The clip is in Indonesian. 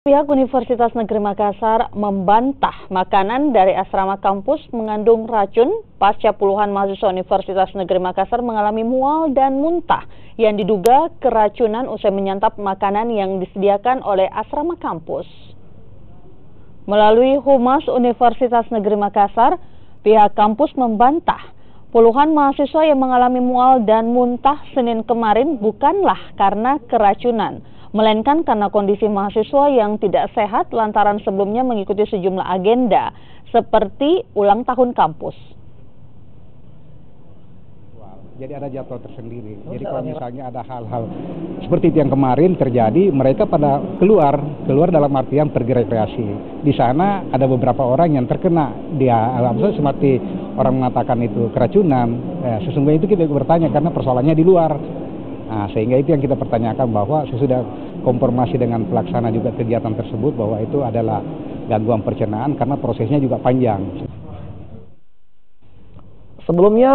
Pihak Universitas Negeri Makassar membantah makanan dari asrama kampus mengandung racun pasca puluhan mahasiswa Universitas Negeri Makassar mengalami mual dan muntah yang diduga keracunan usai menyantap makanan yang disediakan oleh asrama kampus. Melalui Humas Universitas Negeri Makassar, pihak kampus membantah puluhan mahasiswa yang mengalami mual dan muntah Senin kemarin bukanlah karena keracunan, melainkan karena kondisi mahasiswa yang tidak sehat lantaran sebelumnya mengikuti sejumlah agenda seperti ulang tahun kampus. Jadi ada jadwal tersendiri. Jadi kalau misalnya ada hal-hal seperti itu yang kemarin terjadi, mereka pada keluar dalam artian pergi rekreasi. Di sana ada beberapa orang yang terkena, dia seperti orang mengatakan itu keracunan. Sesungguhnya itu kita bertanya karena persoalannya di luar. Nah, sehingga itu yang kita pertanyakan bahwa sesudah konfirmasi dengan pelaksana juga kegiatan tersebut bahwa itu adalah gangguan pencernaan karena prosesnya juga panjang. Sebelumnya